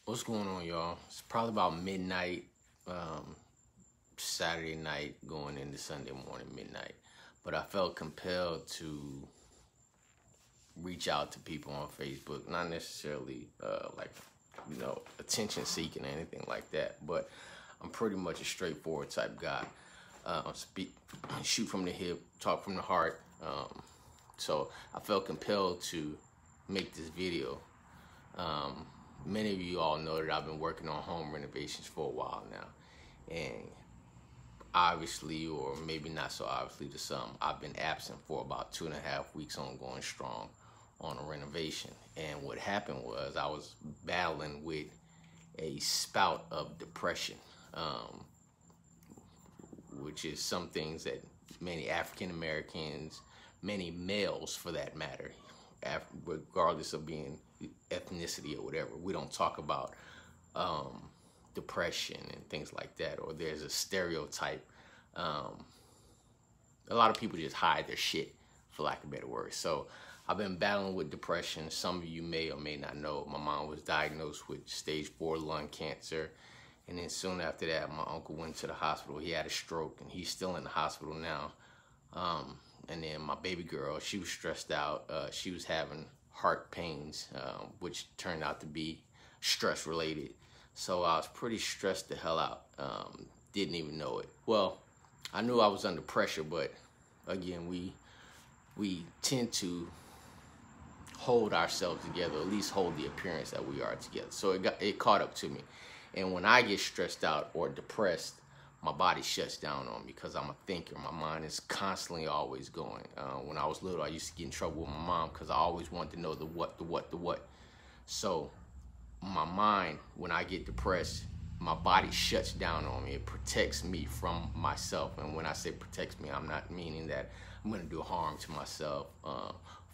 What's going on, y'all? It's probably about midnight, Saturday night, going into Sunday morning, midnight. But I felt compelled to reach out to people on Facebook, not necessarily attention seeking or anything like that. But I'm pretty much a straightforward type guy. Shoot from the hip, talk from the heart. So I felt compelled to make this video. Many of you all know that I've been working on home renovations for a while now. And obviously, or maybe not so obviously to some, I've been absent for about 2.5 weeks on going strong on a renovation. And what happened was I was battling with a spout of depression, which is some things that many African Americans, many males for that matter, regardless of being ethnicity or whatever, we don't talk about depression and things like that, or there's a stereotype. A lot of people just hide their shit, for lack of a better word. So I've been battling with depression. Some of you may or may not know, my mom was diagnosed with stage 4 lung cancer. And then soon after that, my uncle went to the hospital. He had a stroke, and he's still in the hospital now. And then my baby girl, she was stressed out. She was having heart pains, which turned out to be stress related. So I was pretty stressed the hell out. Didn't even know it. Well, I knew I was under pressure, but again, we tend to hold ourselves together, at least hold the appearance that we are together. So it caught up to me. And when I get stressed out or depressed, my body shuts down on me because I'm a thinker. My mind is constantly always going. When I was little, I used to get in trouble with my mom because I always wanted to know the what. So my mind, when I get depressed, my body shuts down on me. It protects me from myself. And when I say protects me, I'm not meaning that I'm going to do harm to myself.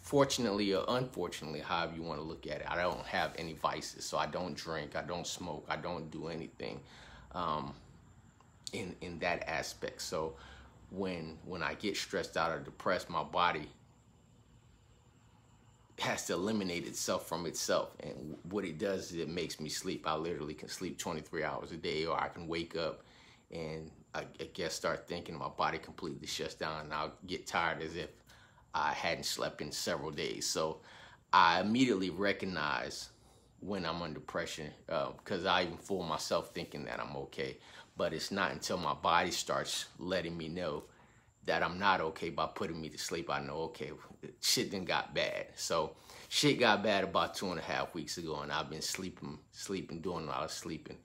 Fortunately or unfortunately, however you want to look at it, I don't have any vices. So I don't drink, I don't smoke, I don't do anything in that aspect. So when I get stressed out or depressed, my body has to eliminate itself from itself. And what it does is it makes me sleep. I literally can sleep 23 hours a day, or I can wake up and I guess start thinking, my body completely shuts down, and I'll get tired as if I hadn't slept in several days. So I immediately recognize when I'm under pressure, because I even fool myself thinking that I'm okay. But it's not until my body starts letting me know that I'm not okay by putting me to sleep, I know, okay, shit done got bad. So shit got bad about 2.5 weeks ago, and I've been sleeping, doing a lot of sleeping.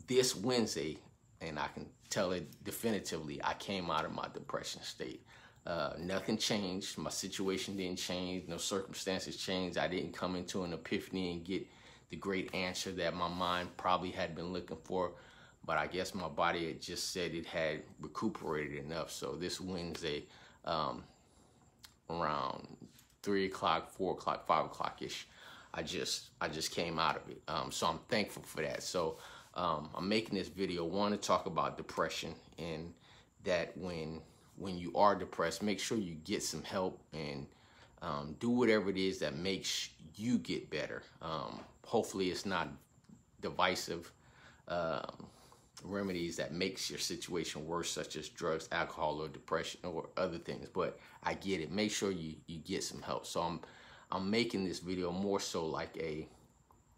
This Wednesday, and I can tell it definitively, I came out of my depression state. Nothing changed. My situation didn't change. No circumstances changed. I didn't come into an epiphany and get the great answer that my mind probably had been looking for. But I guess my body had just said it had recuperated enough. So this Wednesday, around 3 o'clock, 4 o'clock, 5 o'clock-ish, I just came out of it. So I'm thankful for that. So I'm making this video, one, to talk about depression, and that when you are depressed, make sure you get some help and do whatever it is that makes you get better. Hopefully it's not divisive remedies that makes your situation worse, such as drugs, alcohol, or depression, or other things. But I get it. Make sure you get some help. So I'm making this video more so like a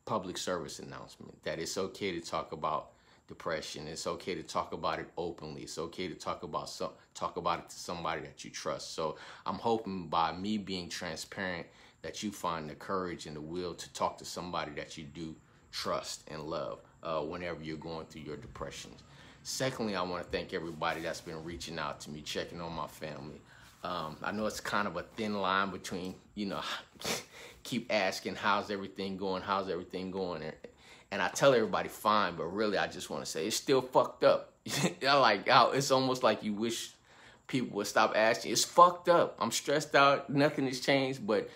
public service announcement, that it's okay to talk about depression. It's okay to talk about it openly. It's okay to talk about it to somebody that you trust. So I'm hoping by me being transparent that you find the courage and the will to talk to somebody that you do trust and love whenever you're going through your depressions. Secondly, I want to thank everybody that's been reaching out to me, checking on my family. I know it's kind of a thin line between, keep asking, how's everything going? And I tell everybody fine, but really I just want to say it's still fucked up. It's almost like you wish people would stop asking. It's fucked up. I'm stressed out. Nothing has changed, but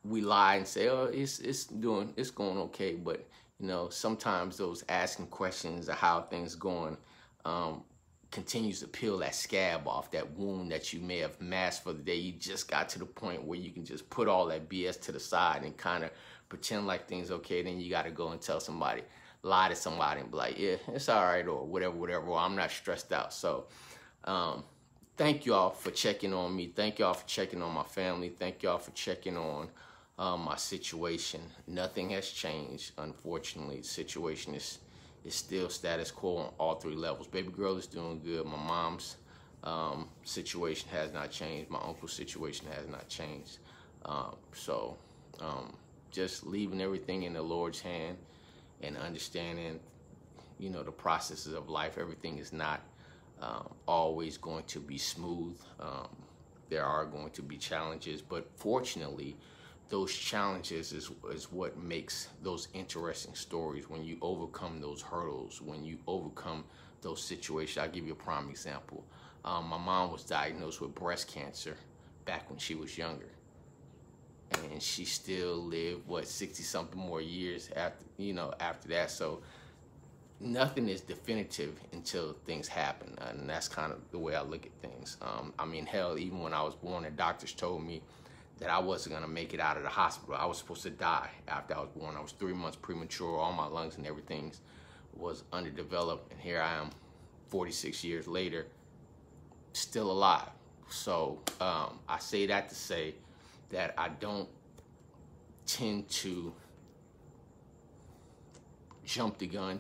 we lie and say, oh, it's going okay. But sometimes those asking questions of how things going continues to peel that scab off, that wound that you may have masked for the day. You just got to the point where you can just put all that BS to the side and kind of pretend like things okay, then you got to go and tell somebody, lie to somebody and be like, yeah, it's all right, or whatever, or I'm not stressed out. So thank y'all for checking on me. Thank y'all for checking on my family. Thank y'all for checking on my situation. Nothing has changed, unfortunately. The situation is still status quo on all 3 levels. Baby girl is doing good. My mom's situation has not changed. My uncle's situation has not changed. So just leaving everything in the Lord's hand and understanding, you know, the processes of life. Everything is not always going to be smooth. There are going to be challenges, but fortunately, those challenges is what makes those interesting stories. When you overcome those hurdles, when you overcome those situations. I'll give you a prime example. My mom was diagnosed with breast cancer back when she was younger, and she still lived, what, 60 something more years after, you know, after that. So nothing is definitive until things happen, and that's kind of the way I look at things. I mean, hell, even when I was born, the doctors told me that I wasn't gonna make it out of the hospital. I was supposed to die after I was born. I was 3 months premature. All my lungs and everything was underdeveloped, and here I am 46 years later, still alive. So I say that to say that I don't tend to jump the gun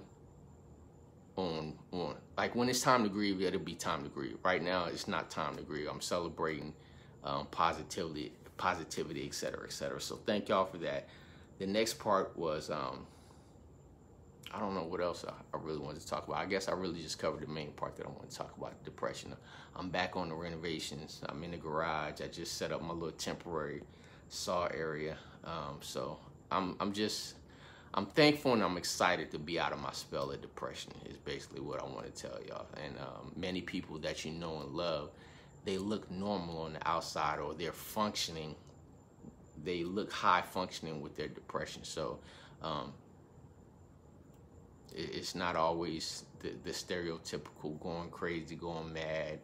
on like, when it's time to grieve, it'll be time to grieve. Right now, it's not time to grieve. I'm celebrating positivity, et cetera, et cetera. So thank y'all for that. The next part was I don't know what else I really wanted to talk about. I guess I really just covered the main part that I want to talk about, depression. I'm back on the renovations. I'm in the garage. I just set up my little temporary saw area. So I'm thankful and I'm excited to be out of my spell of depression, is basically what I want to tell y'all. And many people that you know and love, they look normal on the outside, or they're functioning. They look high functioning with their depression. So it's not always the stereotypical going crazy, going mad,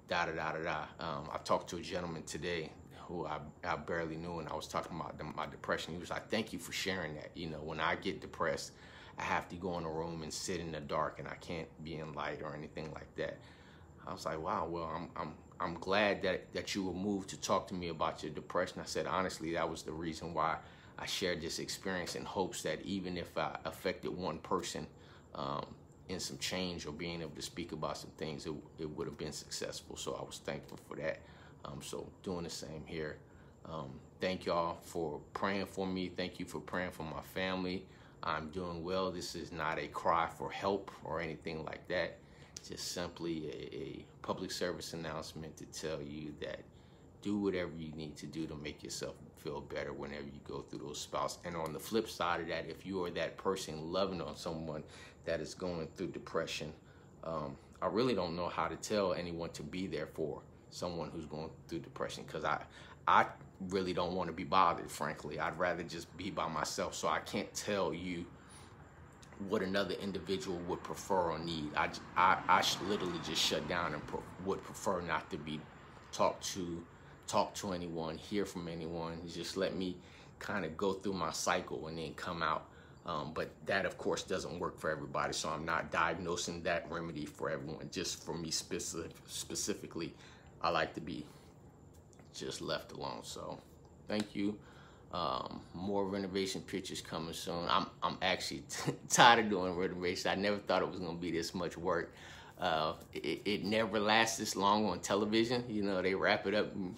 da-da-da-da-da. I talked to a gentleman today who I barely knew, and I was talking about my depression. He was like, thank you for sharing that. You know, when I get depressed, I have to go in a room and sit in the dark, and I can't be in light or anything like that. I was like, wow, well, I'm glad that you were moved to talk to me about your depression. I said, honestly, that was the reason why I shared this experience, in hopes that even if I affected one person in some change or being able to speak about some things, it would have been successful. So I was thankful for that. So doing the same here. Thank y'all for praying for me. Thank you for praying for my family. I'm doing well. This is not a cry for help or anything like that. Just simply a public service announcement to tell you that do whatever you need to do to make yourself feel better whenever you go through those spouts. And on the flip side of that, if you are that person loving on someone that is going through depression, I really don't know how to tell anyone to be there for someone who's going through depression, because I really don't want to be bothered, frankly. I'd rather just be by myself. So I can't tell you what another individual would prefer or need. I literally just shut down and would prefer not to be talk to anyone, hear from anyone. Just let me kind of go through my cycle and then come out. But that, of course, doesn't work for everybody. So I'm not diagnosing that remedy for everyone. Just for me specifically, I like to be just left alone. So thank you. More renovation pictures coming soon. I'm actually tired of doing renovation. I never thought it was going to be this much work. It never lasts this long on television. You know, they wrap it up in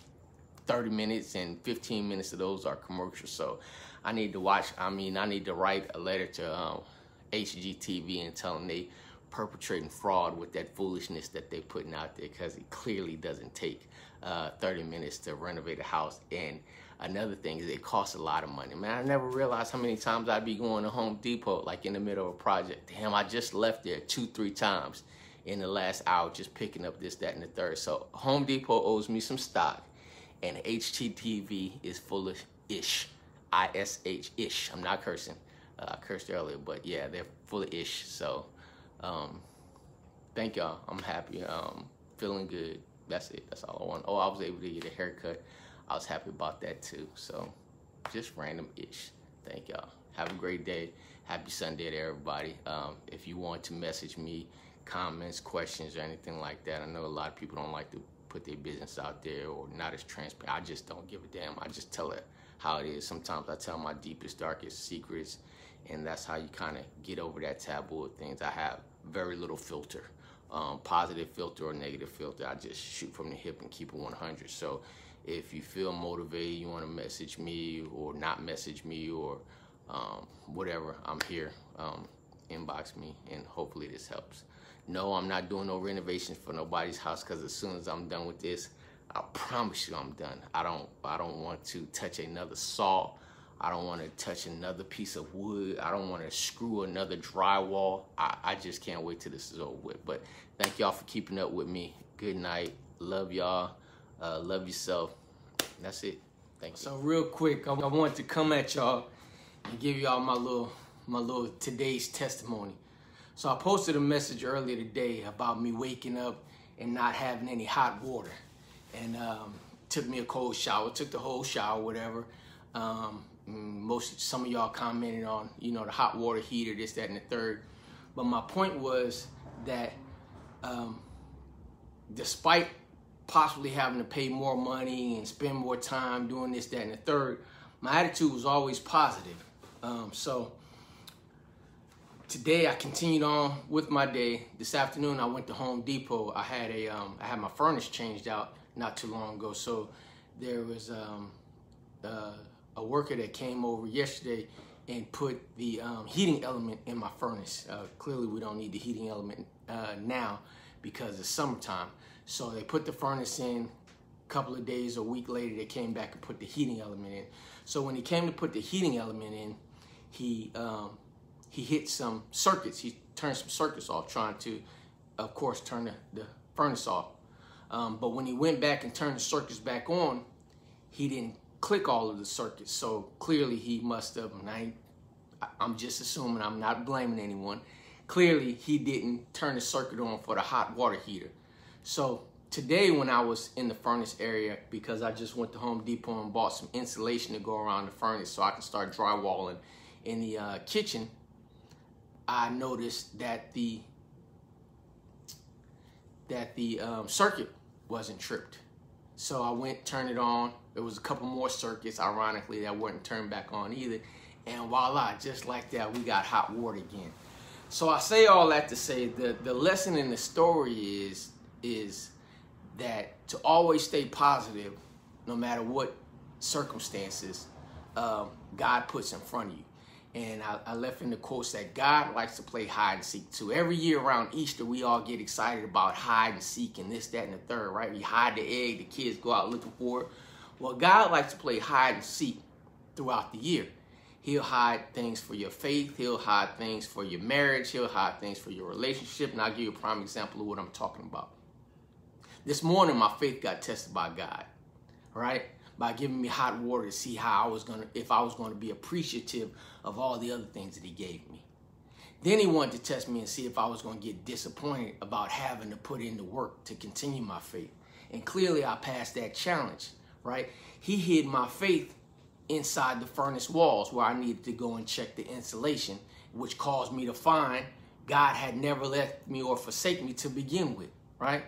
30 minutes, and 15 minutes of those are commercials. So I need to write a letter to HGTV and tell them they perpetrating fraud with that foolishness that they're putting out there, because it clearly doesn't take 30 minutes to renovate a house. And another thing is, it costs a lot of money. Man, I never realized how many times I'd be going to Home Depot, like in the middle of a project. Damn, I just left there 2-3 times in the last hour, just picking up this, that, and the third. So Home Depot owes me some stock, and HGTV is full of ish. ISH-ish. I'm not cursing. I cursed earlier, but yeah, they're full of ish. So thank y'all. I'm happy. Feeling good. That's it. That's all I want. Oh, I was able to get a haircut. I was happy about that too. So just random ish. Thank y'all. Have a great day. Happy Sunday to everybody. If you want to message me comments, questions, or anything like that, I know a lot of people don't like to put their business out there or not as transparent. I just don't give a damn. I just tell it how it is. Sometimes I tell my deepest, darkest secrets, and that's how you kind of get over that taboo of things. I have very little filter, positive filter or negative filter. I just shoot from the hip and keep it 100. So if you feel motivated, you want to message me or not message me or whatever, I'm here. Inbox me, and hopefully this helps. No, I'm not doing no renovations for nobody's house, because as soon as I'm done with this, I promise you I'm done. I don't want to touch another saw. I don't want to touch another piece of wood. I don't want to screw another drywall. I just can't wait till this is over with. But thank y'all for keeping up with me. Good night. Love y'all. Love yourself. That's it. Thank you. So real quick, I want to come at y'all and give y'all my little today's testimony. So I posted a message earlier today about me waking up and not having any hot water, and took me a cold shower. Took the whole shower, whatever. Some of y'all commented on, you know, the hot water heater, this, that, and the third. But my point was that despite possibly having to pay more money and spend more time doing this, that, and the third, my attitude was always positive. So today I continued on with my day. This afternoon I went to Home Depot. I had my furnace changed out not too long ago. So there was a worker that came over yesterday and put the heating element in my furnace. Clearly we don't need the heating element now because it's summertime. So they put the furnace in. A couple of days, a week later, they came back and put the heating element in. So when he came to put the heating element in, he hit some circuits. He turned some circuits off, trying to, of course, turn the furnace off. But when he went back and turned the circuits back on, he didn't click all of the circuits. So clearly he must have, and I'm just assuming, I'm not blaming anyone. Clearly he didn't turn the circuit on for the hot water heater. So today when I was in the furnace area, because I just went to Home Depot and bought some insulation to go around the furnace so I can start drywalling in the kitchen, I noticed that the circuit wasn't tripped. So I went, turned it on. There was a couple more circuits, ironically, that weren't turned back on either. And voila, just like that, we got hot water again. So I say all that to say the lesson in the story is that to always stay positive, no matter what circumstances God puts in front of you. And I left in the quotes that God likes to play hide and seek too. Every year around Easter, we all get excited about hide and seek and this, that, and the third, right? We hide the egg, the kids go out looking for it. Well, God likes to play hide and seek throughout the year. He'll hide things for your faith. He'll hide things for your marriage. He'll hide things for your relationship. And I'll give you a prime example of what I'm talking about. This morning, my faith got tested by God, right? By giving me hot water to see how if I was going to be appreciative of all the other things that he gave me. Then he wanted to test me and see if I was going to get disappointed about having to put in the work to continue my faith. And clearly I passed that challenge, right? He hid my faith inside the furnace walls where I needed to go and check the insulation, which caused me to find God had never left me or forsaken me to begin with, right?